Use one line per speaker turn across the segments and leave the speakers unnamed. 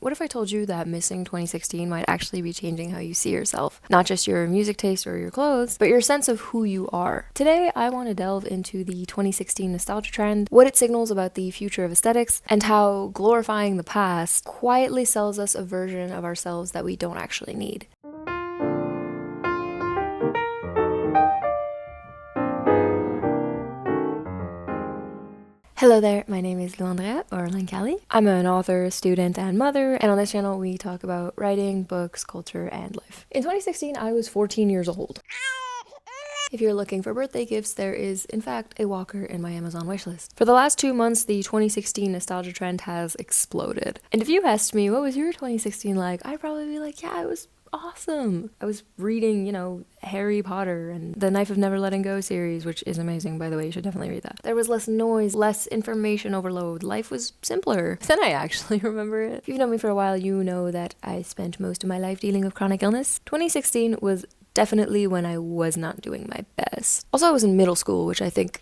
What if I told you that missing 2016 might actually be changing how you see yourself? Not just your music taste or your clothes, but your sense of who you are. Today, I want to delve into the 2016 nostalgia trend, what it signals about the future of aesthetics, and how glorifying the past quietly sells us a version of ourselves that we don't actually need. Hello there, my name is Luandrea, or Lankali. I'm an author, student, and mother, and on this channel we talk about writing, books, culture, and life. In 2016, I was 14 years old. If you're looking for birthday gifts, there is, in fact, a walker in my Amazon wishlist. For the last 2 months, the 2016 nostalgia trend has exploded. And if you asked me, what was your 2016 like? I'd probably be like, yeah, it was awesome. I was reading, Harry Potter and the Knife of Never Letting Go series, which is amazing, by the way. You should definitely read that. There was less noise, less information overload. Life was simpler. Then I actually remember it. If you've known me for a while, you know that I spent most of my life dealing with chronic illness. 2016 was definitely when I was not doing my best. Also, I was in middle school, which I think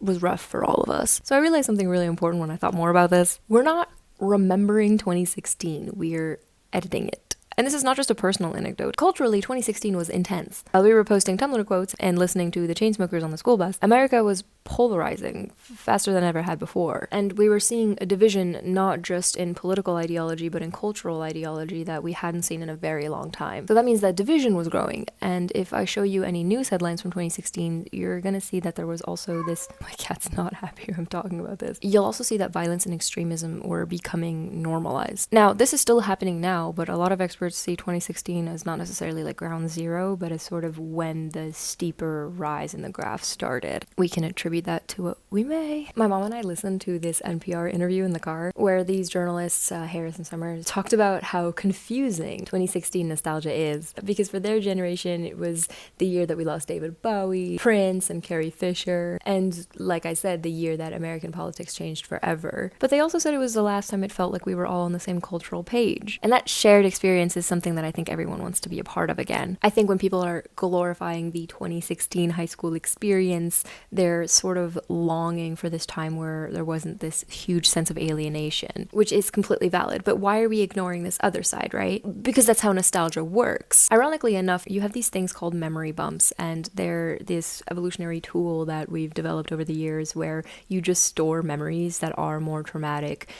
was rough for all of us. So I realized something really important when I thought more about this. We're not remembering 2016. We're editing it. And this is not just a personal anecdote. Culturally, 2016 was intense. While we were posting Tumblr quotes and listening to the Chainsmokers on the school bus, America was polarizing faster than ever had before. And we were seeing a division not just in political ideology, but in cultural ideology that we hadn't seen in a very long time. So that means that division was growing. And if I show you any news headlines from 2016, you're gonna see that there was also this... My cat's not happy I'm talking about this. You'll also see that violence and extremism were becoming normalized. Now, this is still happening now, but a lot of experts see 2016 as not necessarily like ground zero, but as sort of when the steeper rise in the graph started. We can attribute that to what we may. My mom and I listened to this NPR interview in the car where these journalists, Harris and Summers, talked about how confusing 2016 nostalgia is, because for their generation it was the year that we lost David Bowie, Prince, and Carrie Fisher, and like I said, the year that American politics changed forever. But they also said it was the last time it felt like we were all on the same cultural page. And that shared experience is something that I think everyone wants to be a part of again. I think when people are glorifying the 2016 high school experience, they're sort of longing for this time where there wasn't this huge sense of alienation, which is completely valid. But why are we ignoring this other side, right? Because that's how nostalgia works. Ironically enough, you have these things called memory bumps, and they're this evolutionary tool that we've developed over the years where you just store memories that are more traumatic,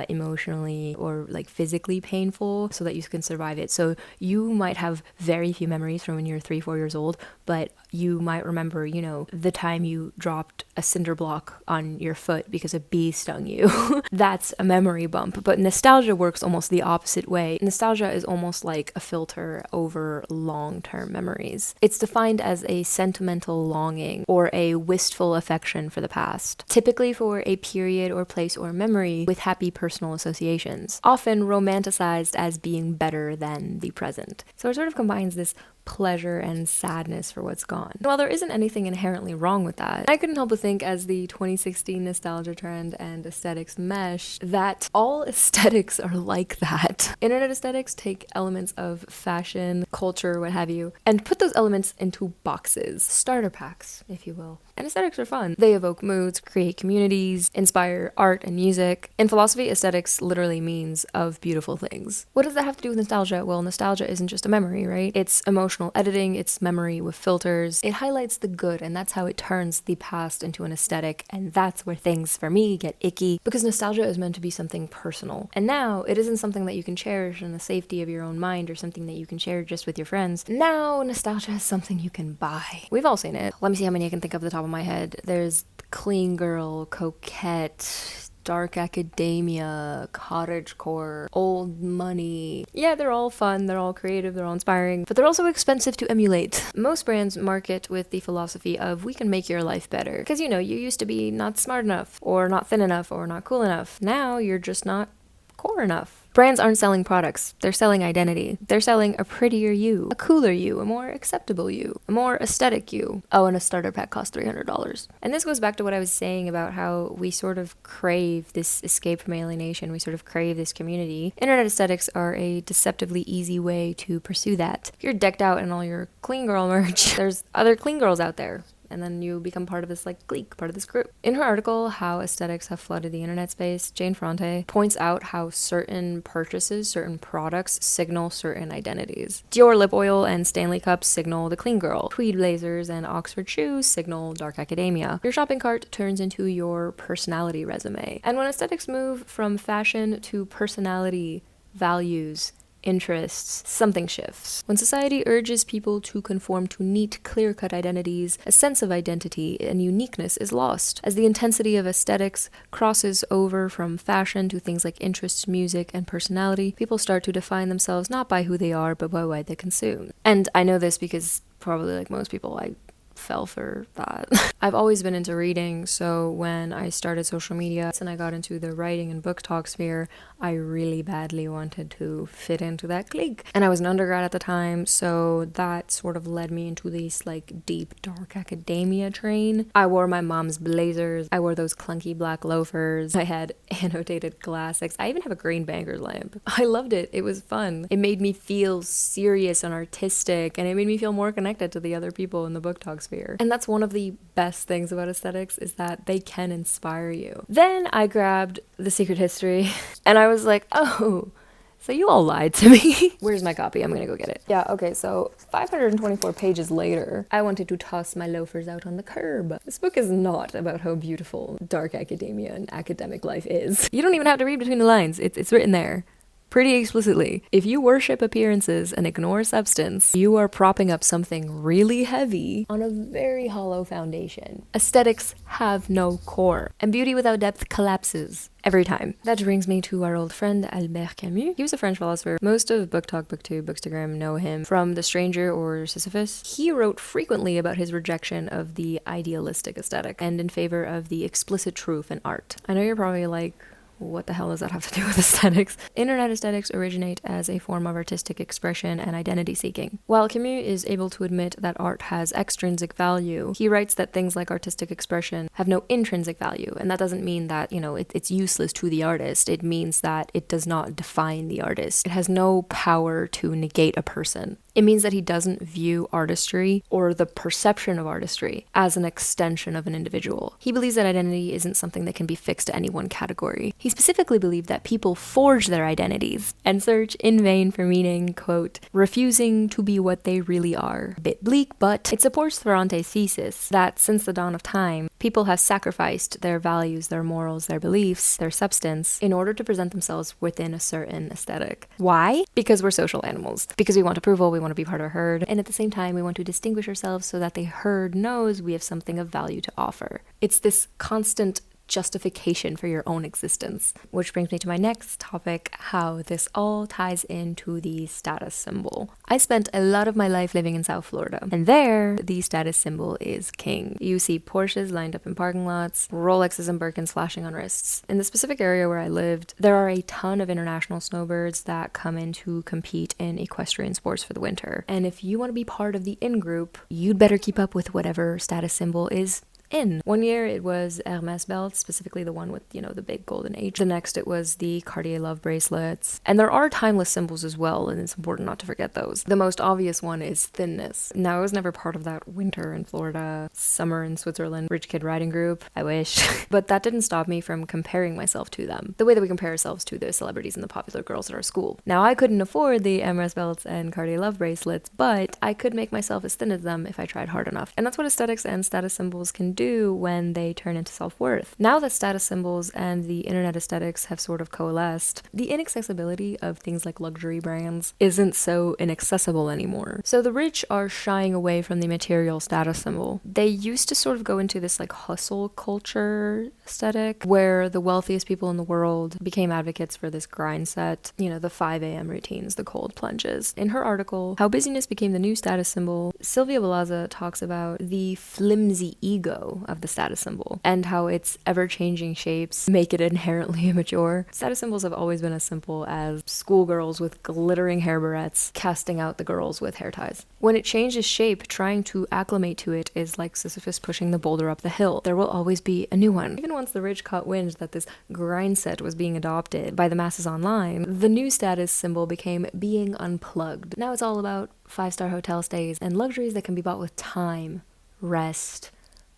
emotionally or like physically painful, so that you can survive it. So you might have very few memories from when you're 3-4 years old, but you might remember, the time you dropped a cinder block on your foot because a bee stung you. That's a memory bump. But nostalgia works almost the opposite way. Nostalgia is almost like a filter over long-term memories. It's defined as a sentimental longing or a wistful affection for the past, typically for a period or place or memory with happy personal associations, often romanticized as being better than the present. So it sort of combines this pleasure and sadness for what's gone. While there isn't anything inherently wrong with that, I couldn't help but think, as the 2016 nostalgia trend and aesthetics mesh, that all aesthetics are like that. Internet aesthetics take elements of fashion, culture, what have you, and put those elements into boxes, starter packs, if you will. And aesthetics are fun. They evoke moods, create communities, inspire art and music. In philosophy, aesthetics literally means of beautiful things. What does that have to do with nostalgia? Well, nostalgia isn't just a memory, right? It's emotional editing, it's memory with filters. It highlights the good, and that's how it turns the past into an aesthetic, and that's where things, for me, get icky, because nostalgia is meant to be something personal. And now, it isn't something that you can cherish in the safety of your own mind or something that you can share just with your friends. Now, nostalgia is something you can buy. We've all seen it. Let me see how many I can think of at the top of my head. There's clean girl, coquette, dark academia, cottagecore, old money. Yeah, they're all fun, they're all creative, they're all inspiring, but they're also expensive to emulate. Most brands market with the philosophy of, we can make your life better. Because you used to be not smart enough, or not thin enough, or not cool enough. Now you're just not core enough. Brands aren't selling products, they're selling identity. They're selling a prettier you, a cooler you, a more acceptable you, a more aesthetic you. Oh, and a starter pack costs $300. And this goes back to what I was saying about how we sort of crave this escape from alienation, we sort of crave this community. Internet aesthetics are a deceptively easy way to pursue that. If you're decked out in all your clean girl merch, there's other clean girls out there. and then you become part of this like clique, part of this group. In her article, How Aesthetics Have Flooded the Internet Space, Jane Fronte points out how certain purchases, certain products signal certain identities. Dior lip oil and Stanley cups signal the clean girl. Tweed blazers and Oxford shoes signal dark academia. Your shopping cart turns into your personality resume. And when aesthetics move from fashion to personality, values, interests, something shifts. When society urges people to conform to neat, clear-cut identities, a sense of identity and uniqueness is lost. As the intensity of aesthetics crosses over from fashion to things like interests, music, and personality, people start to define themselves not by who they are, but by what they consume. And I know this because probably like most people, I fell for that. I've always been into reading, so when I started social media and I got into the writing and book talk sphere, I really badly wanted to fit into that clique. And I was an undergrad at the time, so that sort of led me into this like deep, dark academia train. I wore my mom's blazers. I wore those clunky black loafers. I had annotated classics. I even have a green banger's lamp. I loved it. It was fun. It made me feel serious and artistic, and it made me feel more connected to the other people in the book talk sphere. And that's one of the best things about aesthetics, is that they can inspire you. Then I grabbed The Secret History and I was like, oh, so you all lied to me. Where's my copy? I'm gonna go get it. Yeah, okay, so 524 pages later, I wanted to toss my loafers out on the curb. This book is not about how beautiful dark academia and academic life is. You don't even have to read between the lines. It's written there pretty explicitly. If you worship appearances and ignore substance, you are propping up something really heavy on a very hollow foundation. Aesthetics have no core, and beauty without depth collapses every time. That brings me to our old friend Albert Camus. He was a French philosopher. Most of Book Talk, Booktube, Bookstagram know him from The Stranger or Sisyphus. He wrote frequently about his rejection of the idealistic aesthetic and in favor of the explicit truth in art. I know you're probably like, what the hell does that have to do with aesthetics? Internet aesthetics originate as a form of artistic expression and identity seeking. While Camus is able to admit that art has extrinsic value, he writes that things like artistic expression have no intrinsic value, and that doesn't mean that, it's useless to the artist. It means that it does not define the artist. It has no power to negate a person. It means that he doesn't view artistry or the perception of artistry as an extension of an individual. He believes that identity isn't something that can be fixed to any one category. He specifically believed that people forge their identities and search in vain for meaning, quote, refusing to be what they really are. A bit bleak, but it supports Ferrante's thesis that since the dawn of time, people have sacrificed their values, their morals, their beliefs, their substance in order to present themselves within a certain aesthetic. Why? Because we're social animals. Because we want approval, we want to be part of a herd, and at the same time we want to distinguish ourselves so that the herd knows we have something of value to offer. It's this constant justification for your own existence. Which brings me to my next topic, how this all ties into the status symbol. I spent a lot of my life living in South Florida, and there, the status symbol is king. You see Porsches lined up in parking lots, Rolexes and Birkins flashing on wrists. In the specific area where I lived, there are a ton of international snowbirds that come in to compete in equestrian sports for the winter. And if you want to be part of the in-group, you'd better keep up with whatever status symbol is in. One year it was Hermes belts, specifically the one with, the big golden H. The next it was the Cartier love bracelets. And there are timeless symbols as well, and it's important not to forget those. The most obvious one is thinness. Now, I was never part of that winter in Florida, summer in Switzerland, rich kid riding group. I wish. But that didn't stop me from comparing myself to them, the way that we compare ourselves to the celebrities and the popular girls at our school. Now, I couldn't afford the Hermes belts and Cartier love bracelets, but I could make myself as thin as them if I tried hard enough. And that's what aesthetics and status symbols can do when they turn into self-worth. Now that status symbols and the internet aesthetics have sort of coalesced, the inaccessibility of things like luxury brands isn't so inaccessible anymore. So the rich are shying away from the material status symbol. They used to sort of go into this like hustle culture aesthetic where the wealthiest people in the world became advocates for this grind set, the 5 a.m. routines, the cold plunges. In her article, How Busyness Became the New Status Symbol, Sylvia Balaza talks about the flimsy ego of the status symbol and how its ever-changing shapes make it inherently immature. Status symbols have always been as simple as schoolgirls with glittering hair barrettes casting out the girls with hair ties. When it changes shape, trying to acclimate to it is like Sisyphus pushing the boulder up the hill. There will always be a new one. Even once the rich caught wind that this grind set was being adopted by the masses online, the new status symbol became being unplugged. Now it's all about 5-star hotel stays and luxuries that can be bought with time, rest,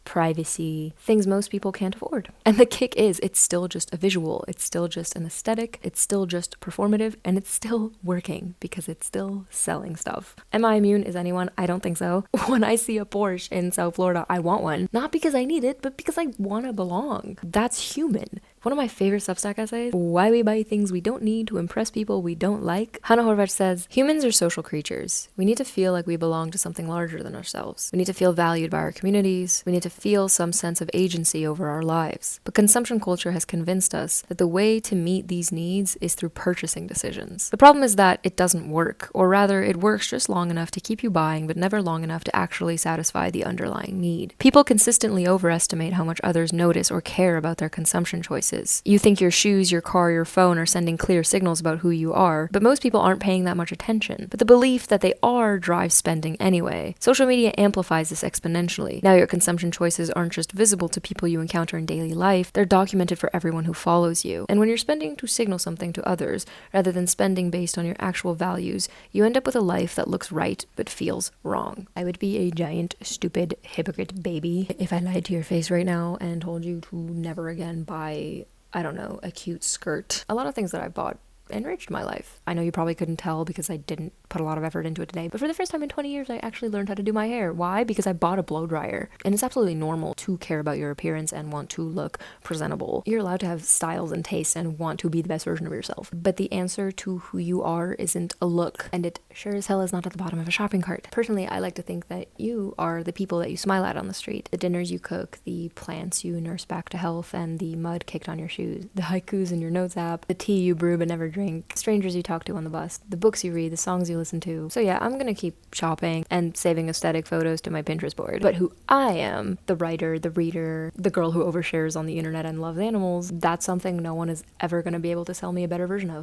privacy, things most people can't afford. And the kick is, it's still just a visual, it's still just an aesthetic, it's still just performative, and it's still working because it's still selling stuff. Am I immune? Is anyone? I don't think so. When I see a Porsche in South Florida, I want one. Not because I need it, but because I want to belong. That's human. One of my favorite Substack essays, Why We Buy Things We Don't Need to Impress People We Don't Like. Hannah Horvath says, humans are social creatures. We need to feel like we belong to something larger than ourselves. We need to feel valued by our communities. We need to feel some sense of agency over our lives. But consumption culture has convinced us that the way to meet these needs is through purchasing decisions. The problem is that it doesn't work, or rather, it works just long enough to keep you buying, but never long enough to actually satisfy the underlying need. People consistently overestimate how much others notice or care about their consumption choices. You think your shoes, your car, your phone are sending clear signals about who you are, but most people aren't paying that much attention. But the belief that they are drives spending anyway. Social media amplifies this exponentially. Now your consumption choices aren't just visible to people you encounter in daily life, they're documented for everyone who follows you. And when you're spending to signal something to others, rather than spending based on your actual values, you end up with a life that looks right but feels wrong. I would be a giant, stupid, hypocrite baby if I lied to your face right now and told you to never again buy, I don't know, a cute skirt. A lot of things that I bought enriched my life. I know you probably couldn't tell because I didn't put a lot of effort into it today, but for the first time in 20 years I actually learned how to do my hair. Why? Because I bought a blow dryer. And it's absolutely normal to care about your appearance and want to look presentable. You're allowed to have styles and tastes and want to be the best version of yourself. But the answer to who you are isn't a look, and it sure as hell is not at the bottom of a shopping cart. Personally, I like to think that you are the people that you smile at on the street, the dinners you cook, the plants you nurse back to health, and the mud kicked on your shoes, the haikus in your notes app, the tea you brew but never drink, strangers you talk to on the bus, the books you read, the songs you listen to. So yeah, I'm gonna keep shopping and saving aesthetic photos to my Pinterest board. But who I am, the writer, the reader, the girl who overshares on the internet and loves animals, that's something no one is ever gonna be able to sell me a better version of.